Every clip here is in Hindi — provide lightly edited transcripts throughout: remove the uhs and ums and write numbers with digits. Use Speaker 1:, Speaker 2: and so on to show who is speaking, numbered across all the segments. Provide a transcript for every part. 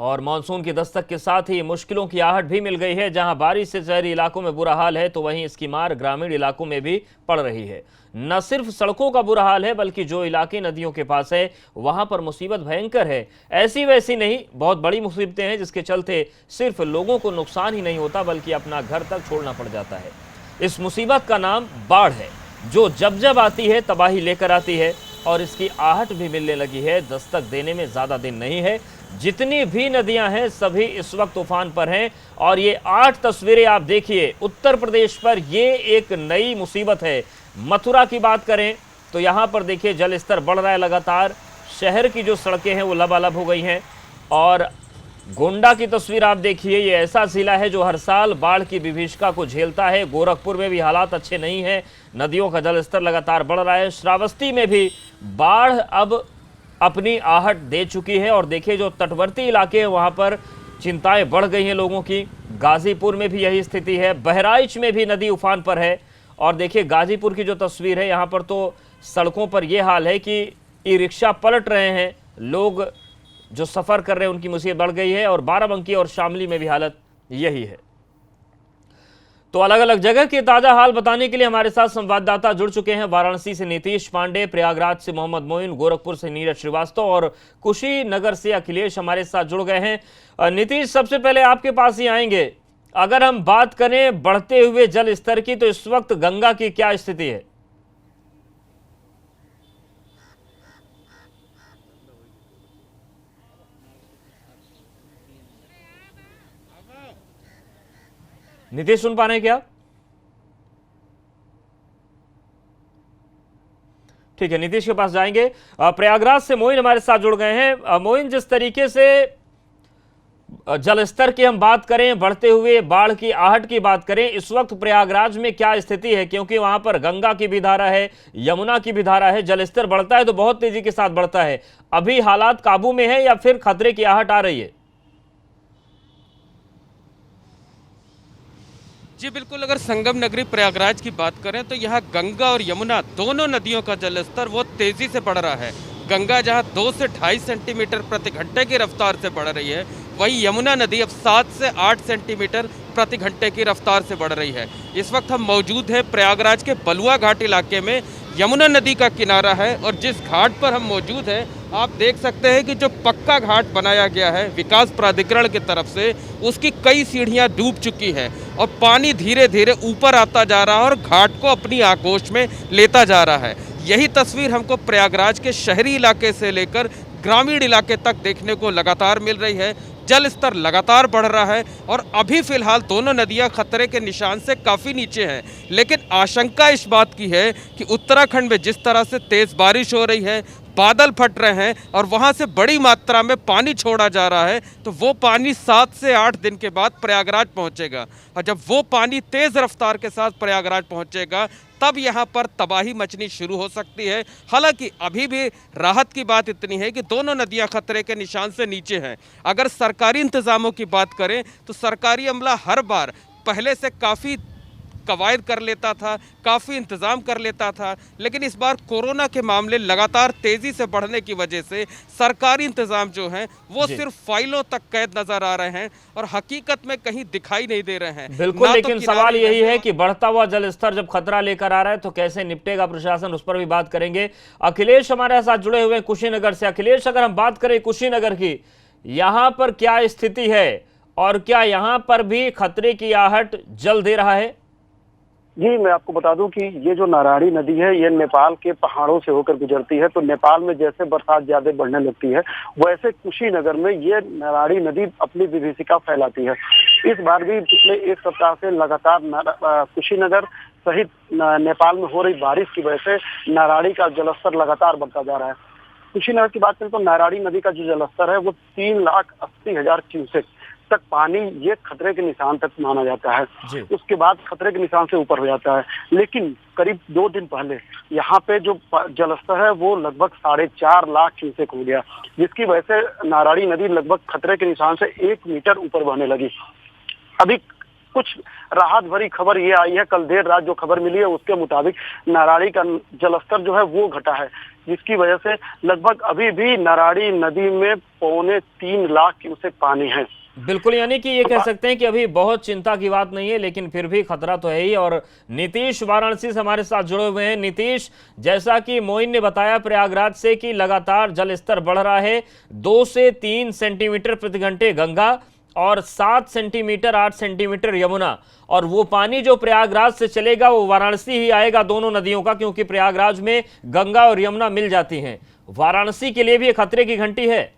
Speaker 1: और मानसून की दस्तक के साथ ही मुश्किलों की आहट भी मिल गई है। जहां बारिश से शहरी इलाकों में बुरा हाल है, तो वहीं इसकी मार ग्रामीण इलाकों में भी पड़ रही है। न सिर्फ सड़कों का बुरा हाल है, बल्कि जो इलाके नदियों के पास है वहां पर मुसीबत भयंकर है। ऐसी वैसी नहीं, बहुत बड़ी मुसीबतें हैं, जिसके चलते सिर्फ लोगों को नुकसान ही नहीं होता, बल्कि अपना घर तक छोड़ना पड़ जाता है। इस मुसीबत का नाम बाढ़ है, जो जब जब आती है तबाही लेकर आती है, और इसकी आहट भी मिलने लगी है। दस्तक देने में ज्यादा दिन नहीं है। जितनी भी नदियां हैं सभी इस वक्त तूफान पर हैं। और ये 8 तस्वीरें आप देखिए, उत्तर प्रदेश पर ये एक नई मुसीबत है। मथुरा की बात करें तो यहां पर देखिए जल स्तर बढ़ रहा है लगातार। शहर की जो सड़कें हैं वो लबालब हो गई हैं। और गोंडा की तस्वीर आप देखिए, ये ऐसा जिला है जो हर साल बाढ़ की विभीषिका को झेलता है। गोरखपुर में भी हालात अच्छे नहीं हैं, नदियों का जलस्तर लगातार बढ़ रहा है। श्रावस्ती में भी बाढ़ अब अपनी आहट दे चुकी है। और देखिए जो तटवर्ती इलाके हैं वहां पर चिंताएं बढ़ गई हैं लोगों की। गाजीपुर में भी यही स्थिति है, बहराइच में भी नदी उफान पर है। और देखिए गाजीपुर की जो तस्वीर है, यहाँ पर तो सड़कों पर यह हाल है कि ई रिक्शा पलट रहे हैं, लोग जो सफर कर रहे हैं उनकी मुसीबत बढ़ गई है। और बाराबंकी और शामली में भी हालत यही है। तो अलग अलग जगह के ताजा हाल बताने के लिए हमारे साथ संवाददाता जुड़ चुके हैं। वाराणसी से नीतीश पांडे, प्रयागराज से मोहम्मद मोइन, गोरखपुर से नीरज श्रीवास्तव और कुशीनगर से अखिलेश हमारे साथ जुड़ गए हैं। नीतीश, सबसे पहले आपके पास ही आएंगे। अगर हम बात करें बढ़ते हुए जल स्तर की, तो इस वक्त गंगा की क्या स्थिति है? नीतीश, सुन पा रहे हैं क्या? ठीक है, नीतीश के पास जाएंगे। प्रयागराज से मोइन हमारे साथ जुड़ गए हैं। मोइन, जिस तरीके से जलस्तर की हम बात करें, बढ़ते हुए बाढ़ की आहट की बात करें, इस वक्त प्रयागराज में क्या स्थिति है? क्योंकि वहां पर गंगा की भी धारा है, यमुना की भी धारा है। जलस्तर बढ़ता है तो बहुत तेजी के साथ बढ़ता है। अभी हालात काबू में है या फिर खतरे की आहट आ रही है?
Speaker 2: जी बिल्कुल, अगर संगम नगरी प्रयागराज की बात करें तो यहाँ गंगा और यमुना दोनों नदियों का जलस्तर वो तेजी से बढ़ रहा है। गंगा जहाँ 2 से 2.5 सेंटीमीटर प्रति घंटे की रफ्तार से बढ़ रही है, वहीं यमुना नदी अब 7 से 8 सेंटीमीटर प्रति घंटे की रफ्तार से बढ़ रही है। इस वक्त हम मौजूद हैं प्रयागराज के बलुआ घाट इलाके में। यमुना नदी का किनारा है और जिस घाट पर हम मौजूद हैं, आप देख सकते हैं कि जो पक्का घाट बनाया गया है विकास प्राधिकरण की तरफ से, उसकी कई सीढ़ियां डूब चुकी है और पानी धीरे धीरे ऊपर आता जा रहा है और घाट को अपनी आगोश में लेता जा रहा है। यही तस्वीर हमको प्रयागराज के शहरी इलाके से लेकर ग्रामीण इलाके तक देखने को लगातार मिल रही है। जल स्तर लगातार बढ़ रहा है और अभी फिलहाल दोनों नदियां खतरे के निशान से काफ़ी नीचे हैं। लेकिन आशंका इस बात की है कि उत्तराखंड में जिस तरह से तेज़ बारिश हो रही है, बादल फट रहे हैं और वहां से बड़ी मात्रा में पानी छोड़ा जा रहा है, तो वो पानी 7 से 8 दिन के बाद प्रयागराज पहुंचेगा। और जब वो पानी तेज़ रफ्तार के साथ प्रयागराज पहुंचेगा, तब यहाँ पर तबाही मचनी शुरू हो सकती है। हालांकि अभी भी राहत की बात इतनी है कि दोनों नदियाँ खतरे के निशान से नीचे हैं। अगर सरकारी इंतजामों की बात करें तो सरकारी अमला हर बार पहले से काफ़ी कवायद कर लेता था, काफ़ी इंतज़ाम कर लेता था, लेकिन इस बार कोरोना के मामले लगातार तेज़ी से बढ़ने की वजह से सरकारी इंतज़ाम जो हैं वो सिर्फ फाइलों तक कैद नज़र आ रहे हैं और हकीकत में कहीं दिखाई नहीं दे रहे हैं।
Speaker 1: बिल्कुल, लेकिन सवाल यही है कि बढ़ता हुआ जल स्तर जब खतरा लेकर आ रहा है तो कैसे निपटेगा प्रशासन, उस पर भी बात करेंगे। अखिलेश हमारे साथ जुड़े हुए कुशीनगर से। अखिलेश, अगर हम बात करें कुशीनगर की, यहाँ पर क्या स्थिति है और क्या यहाँ पर भी खतरे की आहट जल दे रहा है?
Speaker 3: जी, मैं आपको बता दूं कि ये जो नारायणी नदी है, ये नेपाल के पहाड़ों से होकर गुजरती है। तो नेपाल में जैसे बरसात ज्यादा बढ़ने लगती है, वैसे कुशीनगर में ये नारायणी नदी अपनी विभीषिका फैलाती है। इस बार भी पिछले 1 सप्ताह से लगातार कुशीनगर सहित नेपाल में हो रही बारिश की वजह से नारायणी का जलस्तर लगातार बढ़ता जा रहा है। कुशीनगर की बात करें तो नारायणी नदी का जो जलस्तर है वो 3,80,000 क्यूसेक तक पानी ये खतरे के निशान तक माना जाता है। उसके बाद खतरे के निशान से ऊपर हो जाता है। लेकिन करीब 2 दिन पहले यहाँ पे जो जलस्तर है वो लगभग 4.5 लाख क्यूसेक हो गया, जिसकी वजह से नारायणी नदी लगभग खतरे के निशान से 1 मीटर ऊपर बहने लगी। अभी कुछ राहत भरी खबर ये आई है, कल देर रात जो खबर मिली है उसके मुताबिक नारायणी का जलस्तर जो है वो घटा है। जिसकी वजह से लगभग अभी भी नारायणी नदी में 3.25 लाख क्यूसेक पानी है।
Speaker 1: बिल्कुल, यानी कि ये कह सकते हैं कि अभी बहुत चिंता की बात नहीं है, लेकिन फिर भी खतरा तो है ही। और नीतीश वाराणसी से हमारे साथ जुड़े हुए हैं। नीतीश, जैसा कि मोइन ने बताया प्रयागराज से कि लगातार जल स्तर बढ़ रहा है, 2 से 3 सेंटीमीटर प्रति घंटे गंगा और 7 सेंटीमीटर 8 सेंटीमीटर यमुना, और वो पानी जो प्रयागराज से चलेगा वो वाराणसी ही आएगा, दोनों नदियों का, क्योंकि प्रयागराज में गंगा और यमुना मिल जाती हैं। वाराणसी के लिए भी एक खतरे की घंटी है।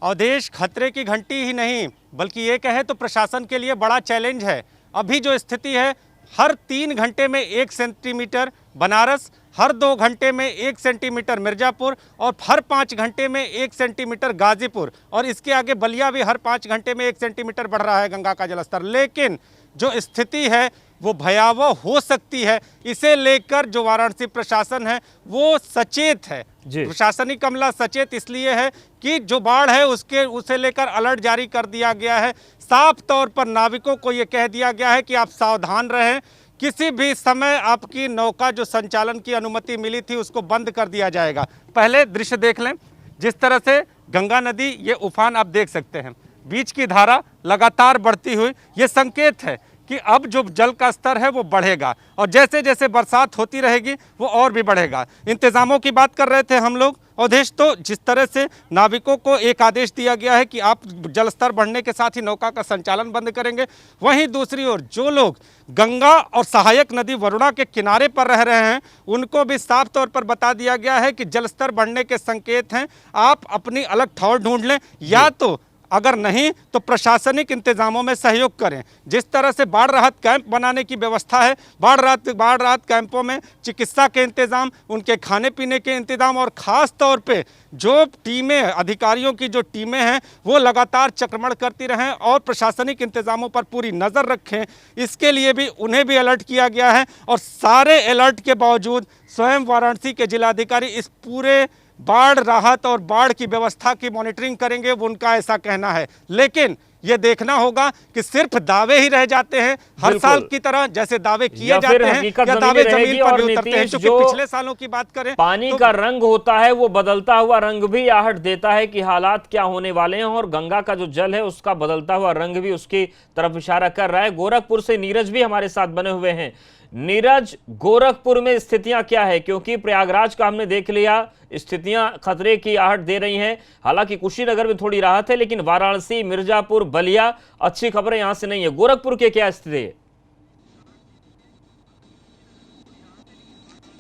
Speaker 4: अवधेश, खतरे की घंटी ही नहीं बल्कि ये कहे तो प्रशासन के लिए बड़ा चैलेंज है। अभी जो स्थिति है, हर 3 घंटे में 1 सेंटीमीटर बनारस, हर 2 घंटे में 1 सेंटीमीटर मिर्ज़ापुर और हर 5 घंटे में 1 सेंटीमीटर गाजीपुर, और इसके आगे बलिया भी हर 5 घंटे में 1 सेंटीमीटर बढ़ रहा है गंगा का जलस्तर। लेकिन जो स्थिति है वो भयावह हो सकती है। इसे लेकर जो वाराणसी प्रशासन है वो सचेत है। प्रशासनिक अमला सचेत इसलिए है कि जो बाढ़ है उसे लेकर अलर्ट जारी कर दिया गया है। साफ तौर पर नाविकों को ये कह दिया गया है कि आप सावधान रहें, किसी भी समय आपकी नौका जो संचालन की अनुमति मिली थी उसको बंद कर दिया जाएगा। पहले दृश्य देख लें, जिस तरह से गंगा नदी ये उफान आप देख सकते हैं, बीच की धारा लगातार बढ़ती हुई, ये संकेत है कि अब जो जल का स्तर है वो बढ़ेगा और जैसे जैसे बरसात होती रहेगी वो और भी बढ़ेगा। इंतज़ामों की बात कर रहे थे हम लोग अवधेश, तो जिस तरह से नाविकों को एक आदेश दिया गया है कि आप जल स्तर बढ़ने के साथ ही नौका का संचालन बंद करेंगे, वहीं दूसरी ओर जो लोग गंगा और सहायक नदी वरुणा के किनारे पर रह रहे हैं उनको भी साफ तौर पर बता दिया गया है कि जल स्तर बढ़ने के संकेत हैं, आप अपनी अलग ठौर ढूंढ लें, या तो अगर नहीं तो प्रशासनिक इंतजामों में सहयोग करें। जिस तरह से बाढ़ राहत कैंप बनाने की व्यवस्था है, बाढ़ राहत कैंपों में चिकित्सा के इंतजाम, उनके खाने पीने के इंतजाम, और ख़ास तौर पे जो टीमें, अधिकारियों की जो टीमें हैं वो लगातार चक्रमण करती रहें और प्रशासनिक इंतजामों पर पूरी नज़र रखें, इसके लिए भी उन्हें भी अलर्ट किया गया है। और सारे अलर्ट के बावजूद स्वयं वाराणसी के जिलाधिकारी इस पूरे बाढ़ राहत और बाढ़ की व्यवस्था की मॉनिटरिंग करेंगे, वो उनका ऐसा कहना है। लेकिन ये देखना होगा कि सिर्फ दावे ही रह जाते हैं हर साल की तरह, जैसे दावे किए जाते हैं या दावे जमीन पर भी उतरते हैं। क्योंकि पिछले सालों की बात करें,
Speaker 1: पानी का रंग होता है वो बदलता हुआ रंग भी आहट देता है कि हालात क्या होने वाले हैं, और गंगा का जो जल है उसका बदलता हुआ रंग भी उसकी तरफ इशारा कर रहा है। गोरखपुर से नीरज भी हमारे साथ बने हुए हैं। नीरज, गोरखपुर में स्थितियां क्या है? क्योंकि प्रयागराज का हमने देख लिया, स्थितियां खतरे की आहट दे रही हैं। हालांकि कुशीनगर में थोड़ी राहत है, लेकिन वाराणसी, मिर्जापुर, बलिया अच्छी खबरें यहां से नहीं है। गोरखपुर के क्या स्थिति है?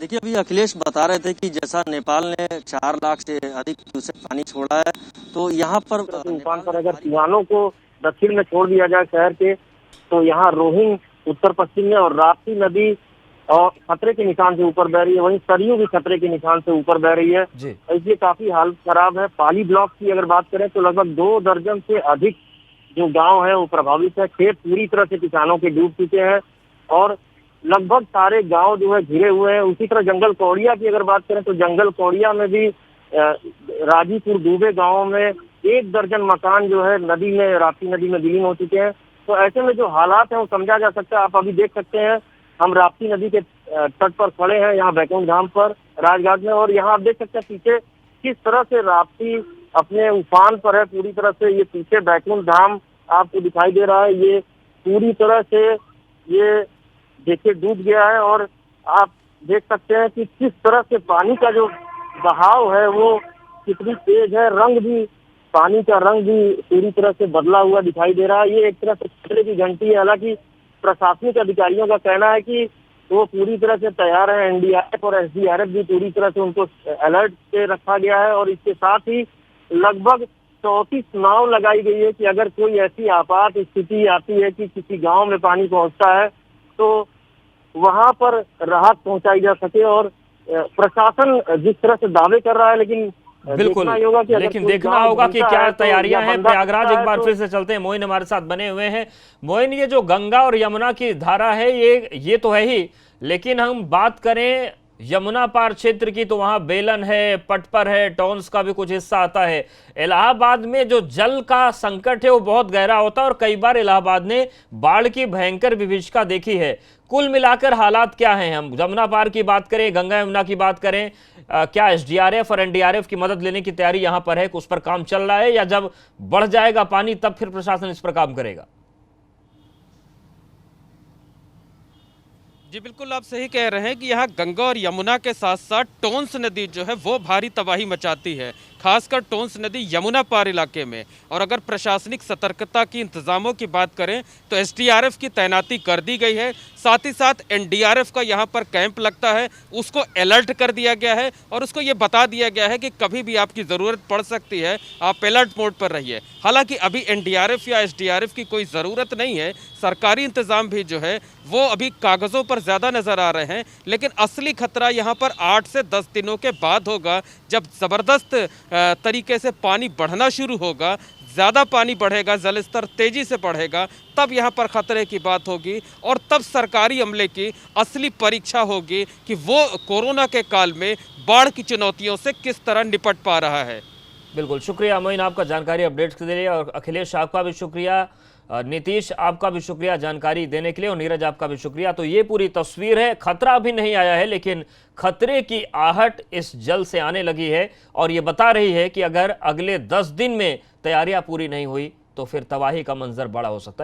Speaker 5: देखिए, अभी अखिलेश बता रहे थे कि जैसा नेपाल ने 4 लाख से अधिक क्यूसेक पानी छोड़ा है, तो यहाँ पर
Speaker 3: उफान पर अगर किसानों को दक्षिण में छोड़ दिया जाए शहर के, तो यहाँ रोहिंग उत्तर पश्चिम में और राप्ती नदी और खतरे के निशान से ऊपर बह रही है, वहीं सरयू भी खतरे के निशान से ऊपर बह रही है। इसलिए काफी हालत खराब है। पाली ब्लॉक की अगर बात करें तो लगभग 2 दर्जन से अधिक जो गांव है वो प्रभावित है। खेत पूरी तरह से किसानों के डूब चुके हैं और लगभग सारे गांव जो है घिरे हुए हैं। उसी तरह जंगल कौड़िया की अगर बात करें तो जंगल कौड़िया में भी राजीपुर डूबे गाँव में 1 दर्जन मकान जो है नदी में, राप्ती नदी में विलीन हो चुके हैं। तो ऐसे में जो हालात है वो समझा जा सकता है। आप अभी देख सकते हैं, हम राप्ती नदी के तट पर खड़े हैं, यहाँ बैकुंठ धाम पर राजघाट में, और यहाँ आप देख सकते हैं पीछे किस तरह से राप्ती अपने उफान पर है पूरी तरह से। ये पीछे बैकुंठ धाम आपको दिखाई दे रहा है, ये पूरी तरह से ये देखिए डूब गया है। और आप देख सकते हैं कि किस तरह से पानी का जो बहाव है वो कितनी तेज है। रंग भी, पानी का रंग भी पूरी तरह से बदला हुआ दिखाई दे रहा है। ये एक तरह से खतरे की घंटी है। हालांकि प्रशासनिक अधिकारियों का कहना है कि वो पूरी तरह से तैयार है। एनडीआरएफ और एसडीआरएफ भी पूरी तरह से उनको अलर्ट पे रखा गया है, और इसके साथ ही लगभग 34 नाव लगाई गई है कि अगर कोई ऐसी आपात स्थिति आती है कि किसी गांव में पानी पहुंचता है तो वहां पर राहत पहुंचाई जा सके। और प्रशासन जिस तरह से दावे कर रहा है, लेकिन
Speaker 1: बिल्कुल, लेकिन देखना होगा कि क्या तैयारियां हैं। प्रयागराज एक बार फिर से चलते हैं, मोइन हमारे साथ बने हुए हैं। मोइन, ये जो गंगा और यमुना की धारा है ये तो है ही, लेकिन हम बात करें यमुना पार क्षेत्र की तो वहां बेलन है, पटपर है, टॉन्स का भी कुछ हिस्सा आता है। इलाहाबाद में जो जल का संकट है वो बहुत गहरा होता है और कई बार इलाहाबाद ने बाढ़ की भयंकर विभीषिका देखी है। कुल मिलाकर हालात क्या हैं? हम यमुना पार की बात करें, गंगा यमुना की बात करें, क्या एसडीआरएफ और एनडीआरएफ की मदद लेने की तैयारी यहां पर है? उस पर काम चल रहा है या जब बढ़ जाएगा पानी तब फिर प्रशासन इस पर काम करेगा?
Speaker 2: जी बिल्कुल, आप सही कह रहे हैं कि यहाँ गंगा और यमुना के साथ साथ टोंस नदी जो है वो भारी तबाही मचाती है, खासकर टोंस नदी यमुना पार इलाके में। और अगर प्रशासनिक सतर्कता की इंतजामों की बात करें तो एसडीआरएफ की तैनाती कर दी गई है, साथ ही साथ एनडीआरएफ का यहाँ पर कैंप लगता है, उसको अलर्ट कर दिया गया है और उसको ये बता दिया गया है कि कभी भी आपकी ज़रूरत पड़ सकती है, आप अलर्ट मोड पर रहिए। हालांकि अभी एनडीआरएफ या एसडीआरएफ की कोई ज़रूरत नहीं है, सरकारी इंतज़ाम भी जो है वो अभी कागज़ों पर ज़्यादा नज़र आ रहे हैं, लेकिन असली खतरा यहाँ पर 8 से 10 दिनों के बाद होगा, जब ज़बरदस्त तरीके से पानी बढ़ना शुरू होगा, ज़्यादा पानी बढ़ेगा, जल स्तर तेज़ी से बढ़ेगा, तब यहाँ पर खतरे की बात होगी और तब सरकारी अमले की असली परीक्षा होगी कि वो कोरोना के काल में बाढ़ की चुनौतियों से किस तरह निपट पा रहा है।
Speaker 1: बिल्कुल, शुक्रिया मोइन आपका जानकारी अपडेट के लिए, और अखिलेश आपका भी शुक्रिया, नीतीश आपका भी शुक्रिया जानकारी देने के लिए, और नीरज आपका भी शुक्रिया। तो ये पूरी तस्वीर है, खतरा अभी नहीं आया है लेकिन खतरे की आहट इस जल से आने लगी है और ये बता रही है कि अगर अगले 10 दिन में तैयारियां पूरी नहीं हुई तो फिर तबाही का मंजर बड़ा हो सकता है।